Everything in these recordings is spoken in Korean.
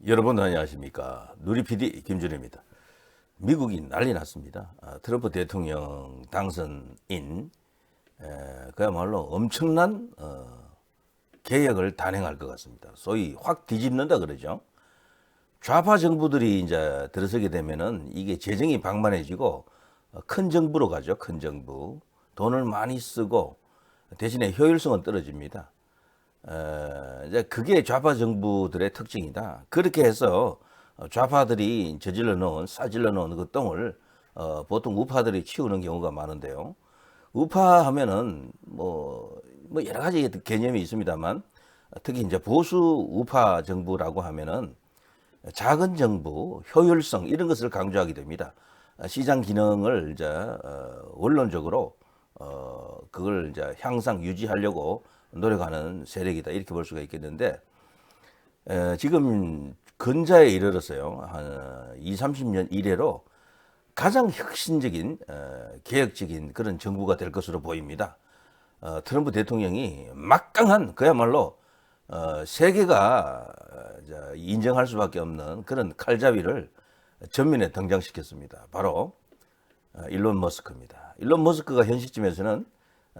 여러분 안녕하십니까. 누리 PD 김준입니다. 미국이 난리 났습니다. 트럼프 대통령 당선인 그야말로 엄청난 개혁을 단행할 것 같습니다. 소위 확 뒤집는다 그러죠. 좌파 정부들이 이제 들어서게 되면은 이게 재정이 방만해지고 큰 정부로 가죠. 큰 정부. 돈을 많이 쓰고 대신에 효율성은 떨어집니다. 이제 그게 좌파 정부들의 특징이다. 그렇게 해서 좌파들이 싸질러 놓은 그 똥을 보통 우파들이 치우는 경우가 많은데요. 우파 하면은 뭐 여러 가지 개념이 있습니다만 특히 이제 보수 우파 정부라고 하면은 작은 정부, 효율성 이런 것을 강조하게 됩니다. 시장 기능을 이제 원론적으로 그걸 이제 향상 유지하려고 노력하는 세력이다 이렇게 볼 수가 있겠는데 지금 근자에 이르렀어요. 한 20, 30년 이래로 가장 혁신적인 개혁적인 그런 정부가 될 것으로 보입니다. 트럼프 대통령이 막강한 그야말로 세계가 인정할 수밖에 없는 그런 칼자위를 전면에 등장시켰습니다. 바로 일론 머스크입니다. 일론 머스크가 현 시점에서는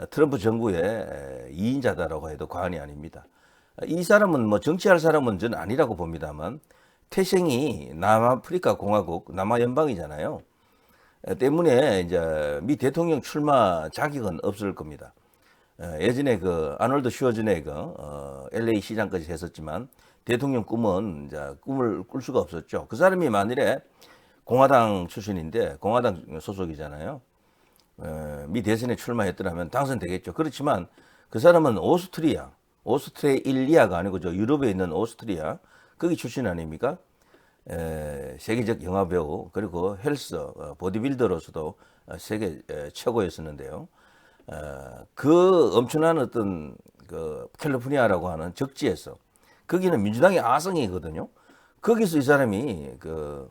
트럼프 정부의 2인자다라고 해도 과언이 아닙니다. 이 사람은 뭐 정치할 사람은 저는 아니라고 봅니다만 태생이 남아프리카 공화국 남아연방이잖아요. 때문에 이제 미 대통령 출마 자격은 없을 겁니다. 예전에 그 아놀드 슈워제네거 LA 시장까지 했었지만 대통령 꿈은 이제 꿈을 꿀 수가 없었죠. 그 사람이 만일에 공화당 출신인데 공화당 소속이잖아요. 미 대선에 출마했더라면 당선되겠죠. 그렇지만 그 사람은 오스트레일리아가 아니고 저 유럽에 있는 오스트리아 거기 출신 아닙니까? 세계적 영화배우 그리고 헬스 보디빌더로서도 세계 최고였었는데요. 그 엄청난 어떤 그 캘리포니아라고 하는 적지에서 거기는 민주당의 아성이거든요. 거기서 이 사람이 그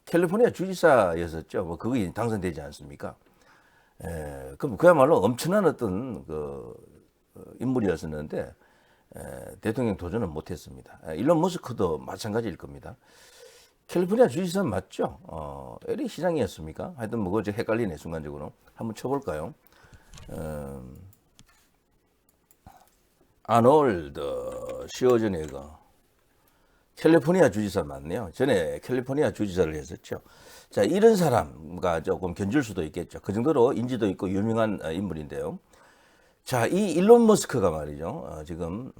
캘리포니아 주지사였었죠. 뭐 그게 당선되지 않습니까? 그럼 그야말로 엄청난 어떤 그 인물이었었는데 대통령 도전은 못했습니다. 일론 머스크도 마찬가지일 겁니다. 캘리포니아 주지사 맞죠? LA 시장이었습니까? 하여튼 뭐 그거 헷갈리네 순간적으로. 한번 쳐볼까요? 아놀드 슈워제네거 캘리포니아 주지사 맞네요. 전에 캘리포니아 주지사를 했었죠. 자, 이런 사람과 조금 견줄 수도 있겠죠. 그 정도로 인지도 있고 유명한 인물인데요. 자, 이 일론 머스크가 말이죠. 지금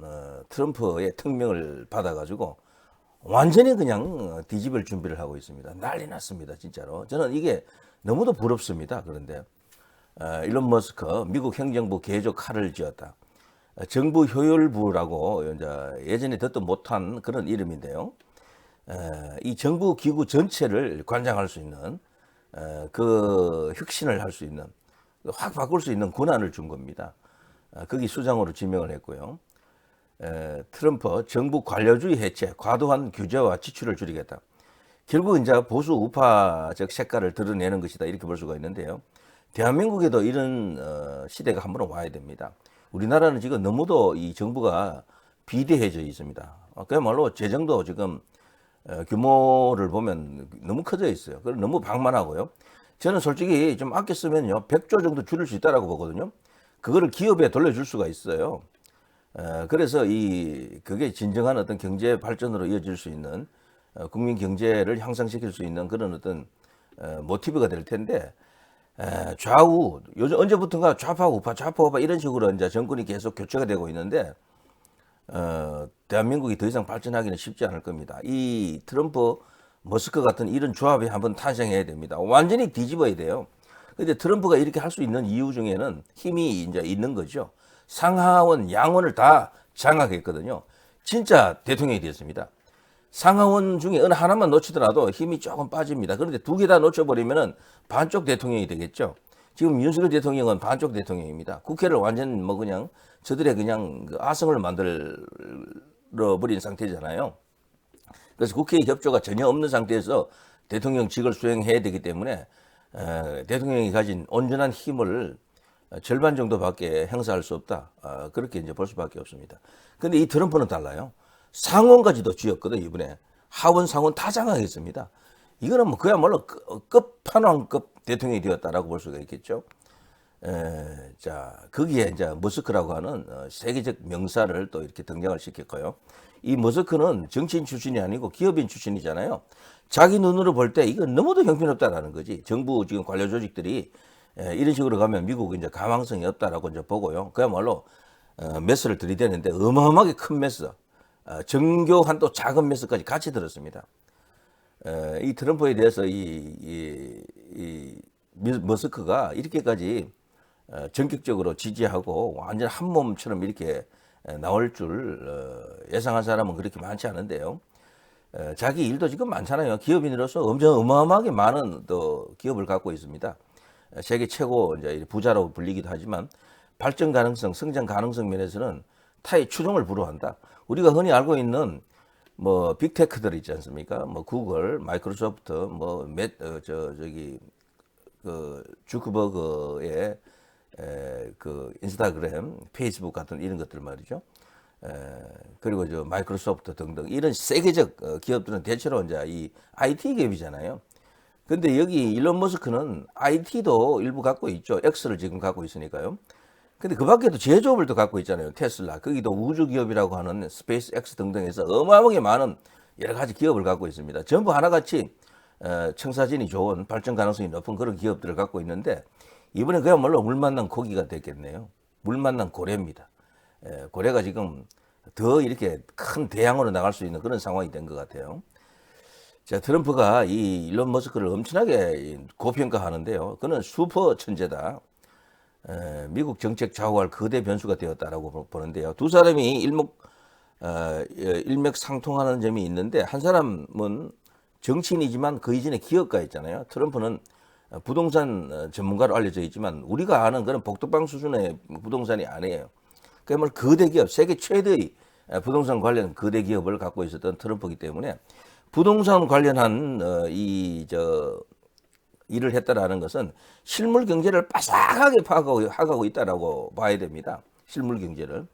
트럼프의 특명을 받아가지고 완전히 그냥 뒤집을 준비를 하고 있습니다. 난리 났습니다, 진짜로. 저는 이게 너무도 부럽습니다. 그런데 일론 머스크 미국 행정부 개조 칼을 쥐었다. 정부 효율부라고 이제 예전에 듣도 못한 그런 이름인데요. 이 정부 기구 전체를 관장할 수 있는 그 혁신을 할 수 있는 확 바꿀 수 있는 권한을 준 겁니다. 거기 수장으로 지명을 했고요. 트럼프 정부 관료주의 해체, 과도한 규제와 지출을 줄이겠다. 결국 이제 보수 우파적 색깔을 드러내는 것이다 이렇게 볼 수가 있는데요. 대한민국에도 이런 시대가 한 번은 와야 됩니다. 우리나라는 지금 너무도 이 정부가 비대해져 있습니다. 그야말로 재정도 지금 규모를 보면 너무 커져 있어요. 그리고 너무 방만하고요. 저는 솔직히 좀 아껴 쓰면요 100조 정도 줄일 수 있다라고 보거든요. 그거를 기업에 돌려줄 수가 있어요. 그래서 그게 진정한 어떤 경제 발전으로 이어질 수 있는 국민 경제를 향상시킬 수 있는 그런 어떤 모티브가 될 텐데 좌우 요즘 언제부턴가 좌파 우파 이런 식으로 이제 정권이 계속 교체가 되고 있는데 대한민국이 더 이상 발전하기는 쉽지 않을 겁니다. 이 트럼프 머스크 같은 이런 조합이 한번 탄생해야 됩니다. 완전히 뒤집어야 돼요. 근데 트럼프가 이렇게 할 수 있는 이유 중에는 힘이 이제 있는 거죠. 상하원, 양원을 다 장악했거든요. 진짜 대통령이 됐습니다. 상하원 중에 어느 하나만 놓치더라도 힘이 조금 빠집니다. 그런데 두 개 다 놓쳐버리면은 반쪽 대통령이 되겠죠. 지금 윤석열 대통령은 반쪽 대통령입니다. 국회를 완전 뭐 그냥 저들의 그냥 그 아성을 만들어 버린 상태잖아요. 그래서 국회의 협조가 전혀 없는 상태에서 대통령직을 수행해야 되기 때문에 대통령이 가진 온전한 힘을 절반 정도밖에 행사할 수 없다. 그렇게 이제 볼 수밖에 없습니다. 근데 이 트럼프는 달라요. 상원까지도 쥐었거든 이번에. 하원 상원 다 장악했습니다. 이거는 뭐 그야말로 끝판왕급 대통령이 되었다라고 볼 수가 있겠죠. 자, 거기에 이제 머스크라고 하는 세계적 명사를 또 이렇게 등장을 시켰고요. 이 머스크는 정치인 출신이 아니고 기업인 출신이잖아요. 자기 눈으로 볼 때 이건 너무도 형편없다라는 거지. 정부 지금 관료 조직들이 이런 식으로 가면 미국은 이제 가망성이 없다라고 이제 보고요. 그야말로 메스를 들이대는데 어마어마하게 큰 메스, 정교한 또 작은 메스까지 같이 들었습니다. 이 트럼프에 대해서 이 머스크가 이렇게까지 전격적으로 지지하고 완전 한 몸처럼 이렇게 나올 줄 예상한 사람은 그렇게 많지 않은데요. 자기 일도 지금 많잖아요. 기업인으로서 엄청 어마어마하게 많은 또 기업을 갖고 있습니다. 세계 최고 이제 부자로 불리기도 하지만 발전 가능성, 성장 가능성 면에서는 타의 추종을 불허한다. 우리가 흔히 알고 있는 뭐 빅테크들 있지 않습니까? 뭐 구글, 마이크로소프트, 뭐 그 주크버그의 그 인스타그램, 페이스북 같은 이런 것들 말이죠. 그리고 저 마이크로소프트 등등 이런 세계적 기업들은 대체로 이제 이 IT 기업이잖아요. 근데 여기 일론 머스크는 IT도 일부 갖고 있죠. X를 지금 갖고 있으니까요. 근데 그 밖에도 제조업을 또 갖고 있잖아요. 테슬라. 거기도 우주 기업이라고 하는 스페이스 X 등등에서 어마어마하게 많은 여러 가지 기업을 갖고 있습니다. 전부 하나같이 청사진이 좋은 발전 가능성이 높은 그런 기업들을 갖고 있는데 이번에 그야말로 물 만난 고기가 됐겠네요. 물 만난 고래입니다. 고래가 지금 더 이렇게 큰 대양으로 나갈 수 있는 그런 상황이 된 것 같아요. 자, 트럼프가 이 일론 머스크를 엄청나게 고평가하는데요. 그는 슈퍼 천재다. 미국 정책 좌우할 거대 변수가 되었다라고 보는데요. 두 사람이 일맥상통하는 점이 있는데 한 사람은 정치인이지만 그 이전에 기업가였잖아요. 트럼프는 부동산 전문가로 알려져 있지만 우리가 아는 그런 복덕방 수준의 부동산이 아니에요. 그야말로 거대 기업, 세계 최대의 부동산 관련 거대 기업을 갖고 있었던 트럼프이기 때문에 부동산 관련한 일을 했다라는 것은 실물 경제를 빠삭하게 파악하고 있다라고 봐야 됩니다. 실물 경제를.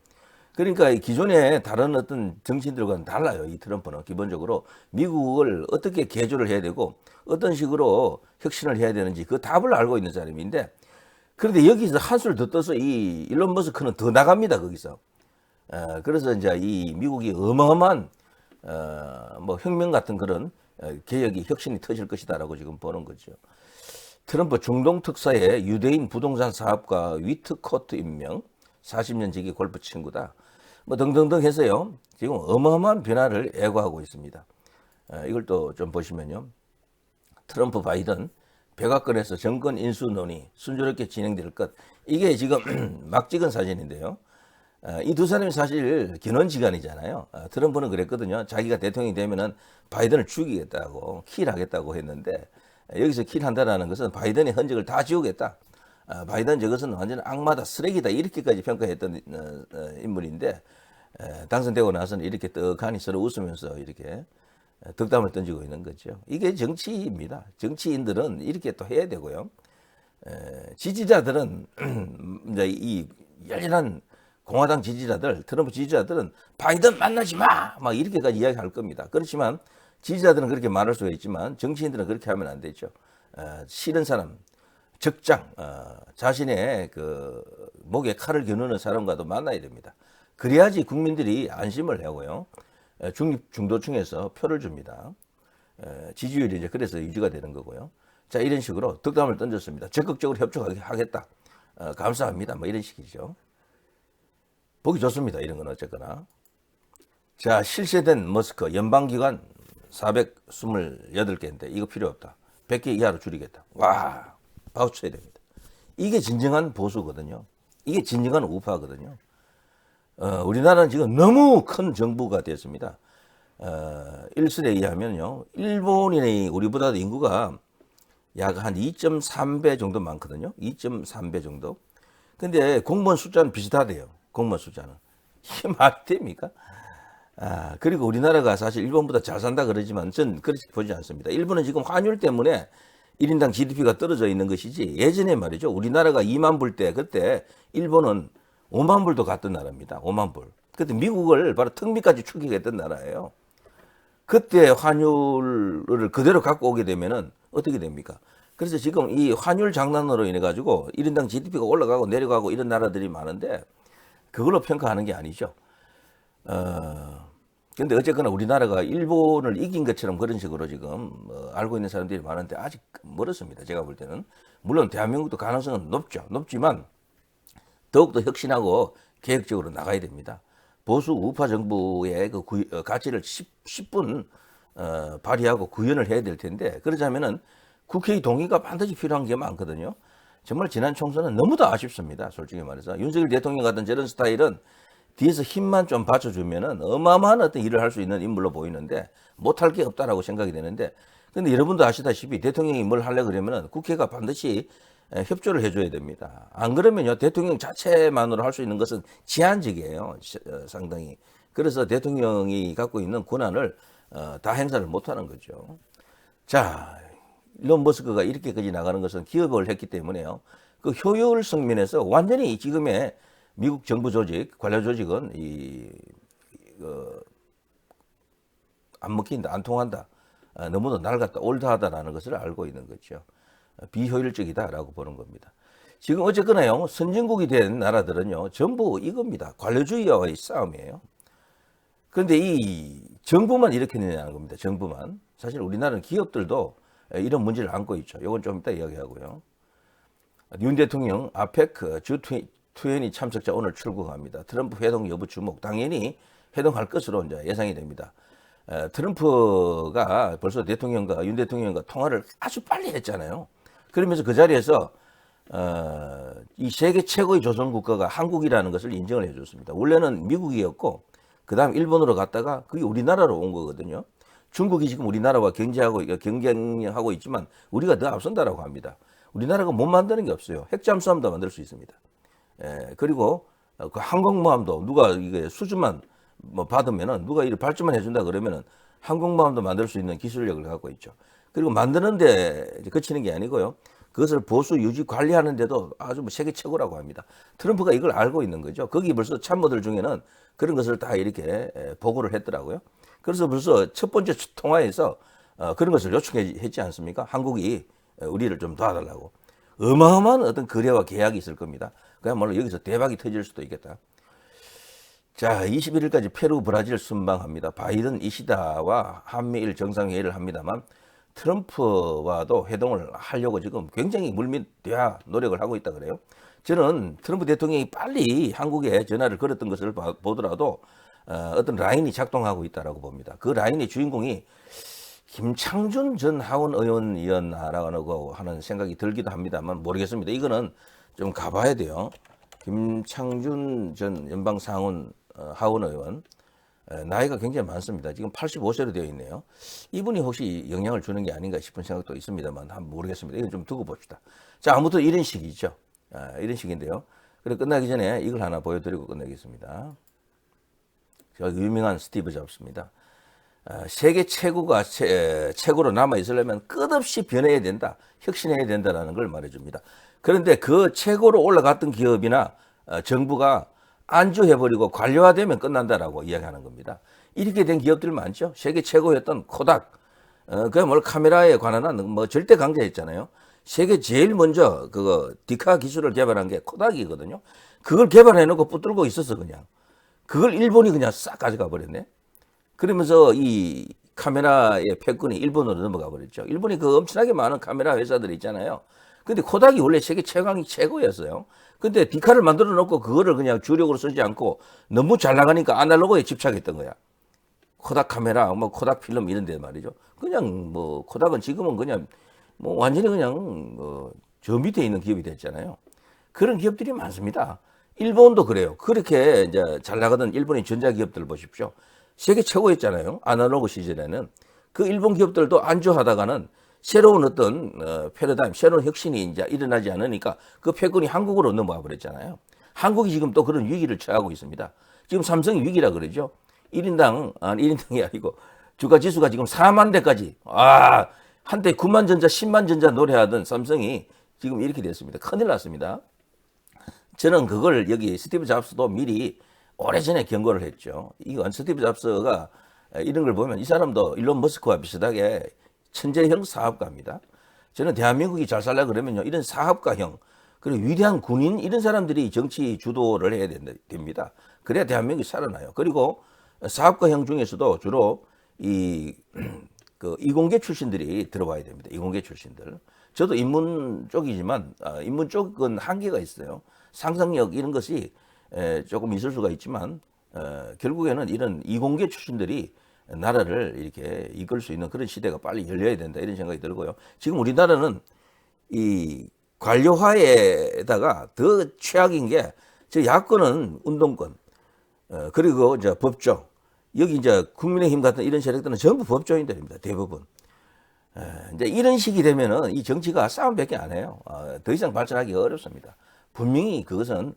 그러니까 기존에 다른 어떤 정치인들과는 달라요. 이 트럼프는 기본적으로 미국을 어떻게 개조를 해야 되고 어떤 식으로 혁신을 해야 되는지 그 답을 알고 있는 사람인데 그런데 여기서 한술 더 떠서 이 일론 머스크는 더 나갑니다. 거기서. 그래서 이제 이 미국이 어마어마한 뭐 혁명 같은 그런 개혁이 혁신이 터질 것이다라고 지금 보는 거죠. 트럼프 중동 특사의 유대인 부동산 사업가 위트코트 임명, 40년 지기 골프 친구다. 뭐 등등등 해서요. 지금 어마어마한 변화를 예고하고 있습니다. 이걸 또 좀 보시면요. 트럼프 바이든 백악관에서 정권 인수 논의 순조롭게 진행될 것. 이게 지금 막 찍은 사진인데요. 이 두 사람이 사실 견원지간이잖아요. 트럼프는 그랬거든요. 자기가 대통령이 되면은 바이든을 죽이겠다고 킬하겠다고 했는데 여기서 킬한다라는 것은 바이든의 흔적을 다 지우겠다. 바이든 저것은 완전 악마다, 쓰레기다 이렇게까지 평가했던 인물인데 당선되고 나서는 이렇게 떡하니 서로 웃으면서 이렇게 덕담을 던지고 있는 거죠. 이게 정치입니다. 정치인들은 이렇게 또 해야 되고요. 지지자들은 이제 이 열렬한 공화당 지지자들, 트럼프 지지자들은 바이든 만나지 마! 막 이렇게까지 이야기할 겁니다. 그렇지만 지지자들은 그렇게 말할 수가 있지만 정치인들은 그렇게 하면 안 되죠. 싫은 사람, 적장, 자신의 그 목에 칼을 겨누는 사람과도 만나야 됩니다. 그래야지 국민들이 안심을 하고요. 중도층에서 표를 줍니다. 지지율이 이제 그래서 유지가 되는 거고요. 자, 이런 식으로 덕담을 던졌습니다. 적극적으로 협조하겠다. 감사합니다. 뭐 이런 식이죠. 보기 좋습니다. 이런 건 어쨌거나. 자, 실세된 머스크 연방기관 428개인데 이거 필요 없다. 100개 이하로 줄이겠다. 와, 박수 쳐야 됩니다. 이게 진정한 보수거든요. 이게 진정한 우파거든요. 우리나라는 지금 너무 큰 정부가 됐습니다. 일설에 의하면요. 일본인의 우리보다 인구가 약 한 2.3배 정도 많거든요. 2.3배 정도. 근데 공무원 숫자는 비슷하대요. 공무원 숫자는. 이게 말이 됩니까? 그리고 우리나라가 사실 일본보다 잘 산다 그러지만 전 그렇게 보지 않습니다. 일본은 지금 환율 때문에 1인당 GDP가 떨어져 있는 것이지 예전에 말이죠. 우리나라가 2만 불 때 그때 일본은 5만 불도 갔던 나라입니다. 5만 불. 그때 미국을 바로 턱 밑까지 추격했던 나라예요. 그때 환율을 그대로 갖고 오게 되면은 어떻게 됩니까? 그래서 지금 이 환율 장난으로 인해 가지고 1인당 GDP가 올라가고 내려가고 이런 나라들이 많은데 그걸로 평가하는 게 아니죠. 근데 어쨌거나 우리나라가 일본을 이긴 것처럼 그런 식으로 지금 알고 있는 사람들이 많은데 아직 멀었습니다. 제가 볼 때는. 물론 대한민국도 가능성은 높죠. 높지만 더욱더 혁신하고 계획적으로 나가야 됩니다. 보수 우파 정부의 그 가치를 10분 발휘하고 구현을 해야 될 텐데 그러자면은 국회의 동의가 반드시 필요한 게 많거든요. 정말 지난 총선은 너무도 아쉽습니다. 솔직히 말해서 윤석열 대통령 같은 저런 스타일은 뒤에서 힘만 좀 받쳐주면은 어마어마한 어떤 일을 할 수 있는 인물로 보이는데 못할 게 없다라고 생각이 되는데 근데 여러분도 아시다시피 대통령이 뭘 하려 그러면은 국회가 반드시 협조를 해줘야 됩니다. 안 그러면요 대통령 자체만으로 할 수 있는 것은 제한적이에요. 상당히. 그래서 대통령이 갖고 있는 권한을 다 행사를 못하는 거죠. 자, 일론 머스크가 이렇게까지 나가는 것은 기업을 했기 때문에요. 그 효율성 면에서 완전히 지금의 미국 정부 조직, 관료 조직은 안 먹힌다, 안 통한다, 너무도 낡았다, 올드하다라는 것을 알고 있는 거죠. 비효율적이다라고 보는 겁니다. 지금 어쨌거나요, 선진국이 된 나라들은요, 전부 이겁니다. 관료주의와의 싸움이에요. 그런데 이 정부만 이렇게 되냐는 겁니다. 정부만. 사실 우리나라는 기업들도 이런 문제를 안고 있죠. 이건 좀 이따 이야기하고요. 윤 대통령 아페크 G20 참석자 오늘 출국합니다. 트럼프 회동 여부 주목. 당연히 회동할 것으로 이제 예상이 됩니다. 트럼프가 벌써 대통령과 윤 대통령과 통화를 아주 빨리 했잖아요. 그러면서 그 자리에서 이 세계 최고의 조선 국가가 한국이라는 것을 인정을 해줬습니다. 원래는 미국이었고 그 다음 일본으로 갔다가 그게 우리나라로 온 거거든요. 중국이 지금 우리나라와 경쟁하고 있지만 우리가 더 앞선다라고 합니다. 우리나라가 못 만드는 게 없어요. 핵잠수함도 만들 수 있습니다. 그리고 그 항공모함도 누가 이게 수주만 뭐 받으면은 누가 이를 발주만 해준다 그러면은 항공모함도 만들 수 있는 기술력을 갖고 있죠. 그리고 만드는데 그치는 게 아니고요. 그것을 보수 유지 관리하는데도 아주 뭐 세계 최고라고 합니다. 트럼프가 이걸 알고 있는 거죠. 거기 벌써 참모들 중에는 그런 것을 다 이렇게 보고를 했더라고요. 그래서 벌써 첫 번째 통화에서 그런 것을 요청했지 않습니까? 한국이 우리를 좀 도와달라고. 어마어마한 어떤 거래와 계약이 있을 겁니다. 그야말로 여기서 대박이 터질 수도 있겠다. 자, 21일까지 페루, 브라질 순방합니다. 바이든 이시다와 한미일 정상회의를 합니다만 트럼프와도 회동을 하려고 지금 굉장히 물밑대화 노력을 하고 있다 그래요. 저는 트럼프 대통령이 빨리 한국에 전화를 걸었던 것을 보더라도 어떤 라인이 작동하고 있다고 봅니다. 그 라인의 주인공이 김창준 전 하원 의원이었나라고 하는 생각이 들기도 합니다만 모르겠습니다. 이거는 좀 가봐야 돼요. 김창준 전 연방상원 하원 의원 나이가 굉장히 많습니다. 지금 85세로 되어 있네요. 이분이 혹시 영향을 주는 게 아닌가 싶은 생각도 있습니다만 한번 모르겠습니다. 이건 좀 두고 봅시다. 자, 아무튼 이런 식이죠. 이런 식인데요. 그래 끝나기 전에 이걸 하나 보여드리고 끝내겠습니다. 유명한 스티브 잡스입니다. 세계 최고가 최고로 남아있으려면 끝없이 변해야 된다. 혁신해야 된다는 걸 말해줍니다. 그런데 그 최고로 올라갔던 기업이나 정부가 안주해버리고 관료화되면 끝난다라고 이야기하는 겁니다. 이렇게 된 기업들 많죠. 세계 최고였던 코닥, 그야말로 카메라에 관한 한 뭐 절대 강자였잖아요. 세계 제일 먼저 그거 디카 기술을 개발한 게 코닥이거든요. 그걸 개발해놓고 붙들고 있었어 그냥. 그걸 일본이 그냥 싹 가져가 버렸네. 그러면서 이 카메라의 패권이 일본으로 넘어가 버렸죠. 일본이 그 엄청나게 많은 카메라 회사들이 있잖아요. 근데 코닥이 원래 세계 최고였어요. 근데 디카를 만들어 놓고 그거를 그냥 주력으로 쓰지 않고 너무 잘 나가니까 아날로그에 집착했던 거야. 코닥 카메라, 뭐 코닥 필름 이런 데 말이죠. 그냥 뭐 코닥은 지금은 그냥 뭐 완전히 그냥 저 밑에 있는 기업이 됐잖아요. 그런 기업들이 많습니다. 일본도 그래요. 그렇게 이제 잘 나가던 일본의 전자기업들 보십시오. 세계 최고였잖아요. 아날로그 시절에는. 그 일본 기업들도 안주하다가는 새로운 어떤 패러다임, 새로운 혁신이 이제 일어나지 않으니까 그 패권이 한국으로 넘어가 버렸잖아요. 한국이 지금 또 그런 위기를 처하고 있습니다. 지금 삼성이 위기라 그러죠. 1인당이 아니고 주가 지수가 지금 4만 대까지. 한때 9만 전자, 10만 전자 노래하던 삼성이 지금 이렇게 됐습니다. 큰일 났습니다. 저는 그걸 여기 스티브 잡스도 미리 오래전에 경고를 했죠. 이건 스티브 잡스가 이런 걸 보면 이 사람도 일론 머스크와 비슷하게 천재형 사업가입니다. 저는 대한민국이 잘 살려고 그러면요, 이런 사업가형, 그리고 위대한 군인, 이런 사람들이 정치 주도를 해야 됩니다. 그래야 대한민국이 살아나요. 그리고 사업가형 중에서도 주로 그 이공계 출신들이 들어와야 됩니다. 이공계 출신들. 저도 인문 쪽이지만 인문 쪽은 한계가 있어요. 상상력 이런 것이 조금 있을 수가 있지만 결국에는 이런 이공계 출신들이 나라를 이렇게 이끌 수 있는 그런 시대가 빨리 열려야 된다, 이런 생각이 들고요. 지금 우리나라는 이 관료화에다가 더 최악인 게, 저 야권은 운동권, 그리고 이제 법조, 여기 이제 국민의힘 같은 이런 세력들은 전부 법조인들입니다. 대부분. 이제 이런 식이 되면은 이 정치가 싸움밖에 안 해요. 더 이상 발전하기가 어렵습니다. 분명히 그것은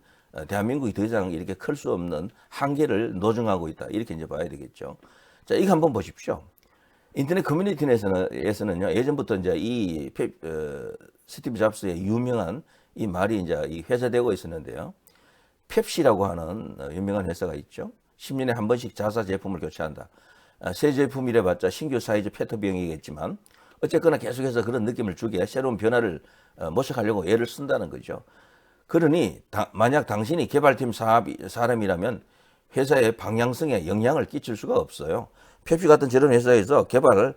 대한민국이 더 이상 이렇게 클 수 없는 한계를 노정하고 있다, 이렇게 이제 봐야 되겠죠. 자, 이거 한번 보십시오. 인터넷 커뮤니티에서는요, 예전부터 이제 스티브 잡스의 유명한 이 말이 이제 이 회자되고 있었는데요. 펩시라고 하는 유명한 회사가 있죠. 10년에 한 번씩 자사 제품을 교체한다. 새 제품이래봤자 신규 사이즈 페트병이겠지만 어쨌거나 계속해서 그런 느낌을 주게 새로운 변화를 모색하려고 애를 쓴다는 거죠. 그러니 만약 당신이 개발팀 사람이라면 회사의 방향성에 영향을 끼칠 수가 없어요. 펩시 같은 저런 회사에서 개발을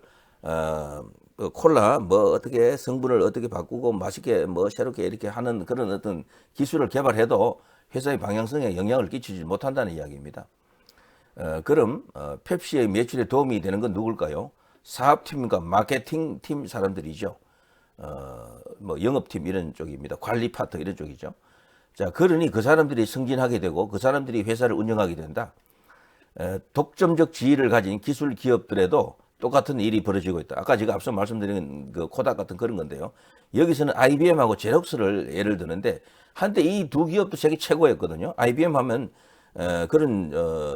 콜라 뭐 어떻게 성분을 어떻게 바꾸고 맛있게 뭐 새롭게 이렇게 하는 그런 어떤 기술을 개발해도 회사의 방향성에 영향을 끼치지 못한다는 이야기입니다. 그럼 펩시의 매출에 도움이 되는 건 누굴까요? 사업팀과 마케팅팀 사람들이죠. 뭐 영업팀 이런 쪽입니다. 관리 파트 이런 쪽이죠. 자, 그러니 그 사람들이 승진하게 되고 그 사람들이 회사를 운영하게 된다. 독점적 지위를 가진 기술 기업들에도 똑같은 일이 벌어지고 있다. 아까 제가 앞서 말씀드린 그 코닥 같은 그런 건데요. 여기서는 IBM하고 제록스를 예를 드는데 한때 이 두 기업도 세계 최고였거든요. IBM 하면 그런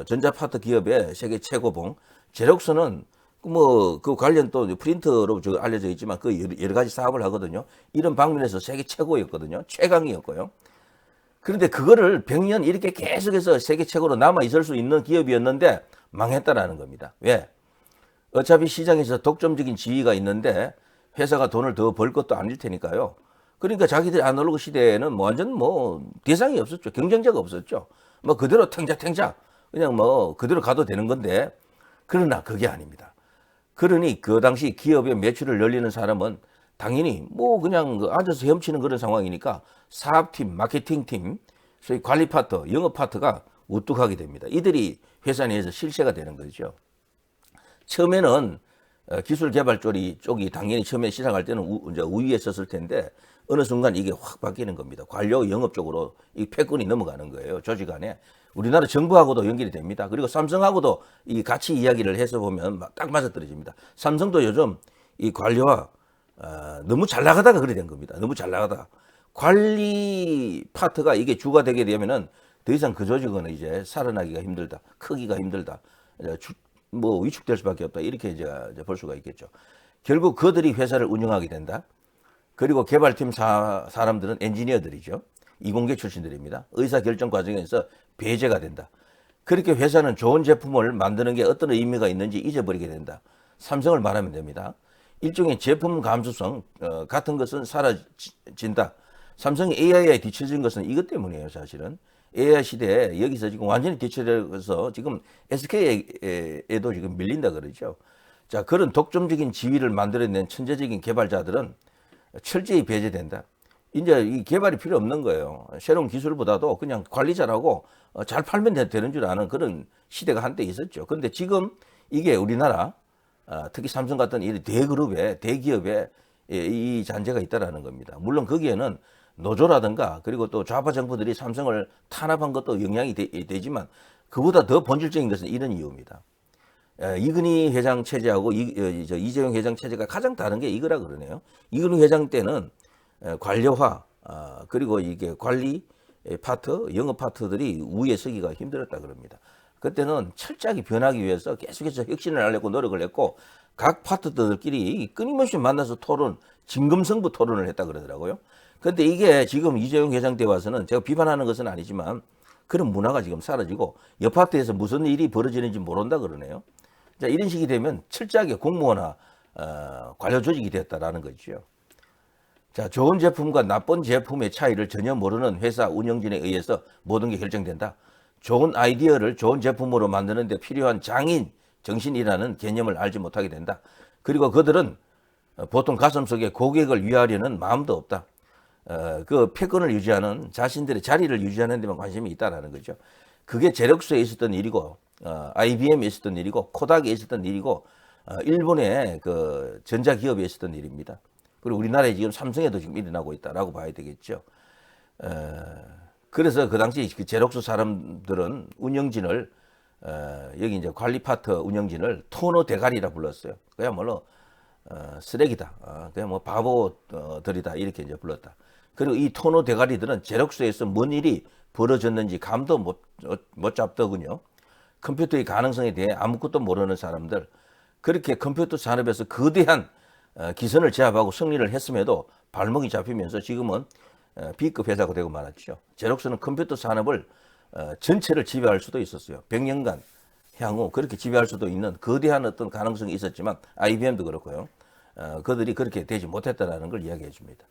전자파트 기업의 세계 최고봉, 제록스는 뭐 그 관련 또 프린터로 알려져 있지만 그 여러 가지 사업을 하거든요. 이런 방면에서 세계 최고였거든요. 최강이었고요. 그런데 그거를 100년 이렇게 계속해서 세계 최고로 남아 있을 수 있는 기업이었는데 망했다라는 겁니다. 왜? 어차피 시장에서 독점적인 지위가 있는데 회사가 돈을 더 벌 것도 아닐 테니까요. 그러니까 자기들이 아날로그 시대에는 뭐 완전 뭐 대상이 없었죠. 경쟁자가 없었죠. 뭐 그대로 탱자 그냥 뭐 그대로 가도 되는 건데, 그러나 그게 아닙니다. 그러니 그 당시 기업의 매출을 늘리는 사람은 당연히 뭐 그냥 앉아서 헤엄치는 그런 상황이니까 사업팀, 마케팅팀, 소위 관리 파트, 영업 파트가 우뚝하게 됩니다. 이들이 회사 내에서 실세가 되는 거죠. 처음에는 기술 개발 쪽이 당연히 처음에 시작할 때는 우위에 섰을 텐데 어느 순간 이게 확 바뀌는 겁니다. 관료 영업 쪽으로 이 패권이 넘어가는 거예요. 조직 안에. 우리나라 정부하고도 연결이 됩니다. 그리고 삼성하고도 이 같이 이야기를 해서 보면 딱 맞아떨어집니다. 삼성도 요즘 이 관료와 너무 잘 나가다가 그래 된 겁니다. 너무 잘 나가다가. 관리 파트가 이게 주가 되게 되면은 더 이상 그 조직은 이제 살아나기가 힘들다. 크기가 힘들다. 뭐 위축될 수밖에 없다. 이렇게 이제 볼 수가 있겠죠. 결국 그들이 회사를 운영하게 된다. 그리고 개발팀 사람들은 엔지니어들이죠. 이공계 출신들입니다. 의사결정 과정에서 배제가 된다. 그렇게 회사는 좋은 제품을 만드는 게 어떤 의미가 있는지 잊어버리게 된다. 삼성을 말하면 됩니다. 일종의 제품 감수성 같은 것은 사라진다. 삼성이 AI에 뒤처진 것은 이것 때문이에요, 사실은. AI 시대에 여기서 지금 완전히 뒤처져서 지금 SK에도 지금 밀린다 그러죠. 자, 그런 독점적인 지위를 만들어낸 천재적인 개발자들은 철저히 배제된다. 이제 이 개발이 필요 없는 거예요. 새로운 기술보다도 그냥 관리 잘하고 잘 팔면 되는 줄 아는 그런 시대가 한때 있었죠. 그런데 지금 이게 우리나라 특히 삼성 같은 이 대그룹에 대기업에 이 잔재가 있다라는 겁니다. 물론 거기에는 노조라든가 그리고 또 좌파 정부들이 삼성을 탄압한 것도 영향이 되지만 그보다 더 본질적인 것은 이런 이유입니다. 이근희 회장 체제하고 이재용 회장 체제가 가장 다른 게 이거라 그러네요. 이근희 회장 때는 관료화 그리고 이게 관리 파트, 영업 파트들이 우위에 서기가 힘들었다 그럽니다. 그때는 철저하게 변하기 위해서 계속해서 혁신을 하려고 노력을 했고 각 파트들끼리 끊임없이 만나서 진검승부 토론을 했다 그러더라고요. 그런데 이게 지금 이재용 회장 때 와서는 제가 비판하는 것은 아니지만 그런 문화가 지금 사라지고 옆파트에서 무슨 일이 벌어지는지 모른다 그러네요. 자, 이런 식이 되면 철저하게 공무원화 관료 조직이 됐다라는 거죠. 자, 좋은 제품과 나쁜 제품의 차이를 전혀 모르는 회사 운영진에 의해서 모든 게 결정된다. 좋은 아이디어를 좋은 제품으로 만드는 데 필요한 장인, 정신이라는 개념을 알지 못하게 된다. 그리고 그들은 보통 가슴속에 고객을 위하려는 마음도 없다. 그 패권을 유지하는 자신들의 자리를 유지하는 데만 관심이 있다라는 거죠. 그게 제럭스에 있었던 일이고, IBM에 있었던 일이고, 코닥에 있었던 일이고, 일본의 그 전자기업에 있었던 일입니다. 그리고 우리나라에 지금 삼성에도 지금 일어나고 있다라고 봐야 되겠죠. 그래서 그 당시 그 제록스 사람들은 운영진을 여기 이제 관리 파트 운영진을 토너 대가리라 불렀어요. 그야말로 쓰레기다. 그냥 뭐 바보들이다 이렇게 이제 불렀다. 그리고 이 토너 대가리들은 제록스에서 뭔 일이 벌어졌는지 감도 못 잡더군요. 컴퓨터의 가능성에 대해 아무것도 모르는 사람들. 그렇게 컴퓨터 산업에서 거대한 기선을 제압하고 승리를 했음에도 발목이 잡히면서 지금은 B급 회사가 되고 말았죠. 제록스는 컴퓨터 산업을 전체를 지배할 수도 있었어요. 100년간 향후 그렇게 지배할 수도 있는 거대한 어떤 가능성이 있었지만 IBM도 그렇고요. 그들이 그렇게 되지 못했다는 걸 이야기해 줍니다.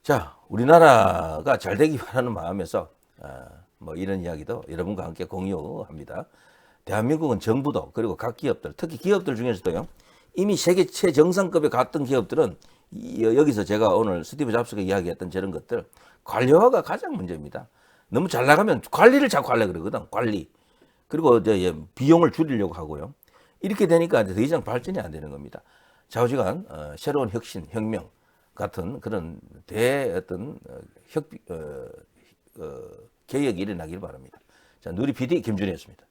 자, 우리나라가 잘 되기 바라는 마음에서 뭐 이런 이야기도 여러분과 함께 공유합니다. 대한민국은 정부도 그리고 각 기업들, 특히 기업들 중에서도요. 이미 세계 최정상급에 갔던 기업들은 여기서 제가 오늘 스티브 잡스가 이야기했던 저런 것들 관료화가 가장 문제입니다. 너무 잘 나가면 관리를 자꾸 하려고 그러거든. 관리. 그리고 이제 비용을 줄이려고 하고요. 이렇게 되니까 더 이상 발전이 안 되는 겁니다. 좌우지간 새로운 혁신, 혁명 같은 그런 어떤 개혁이 일어나길 바랍니다. 자, 누리 PD 김준희였습니다.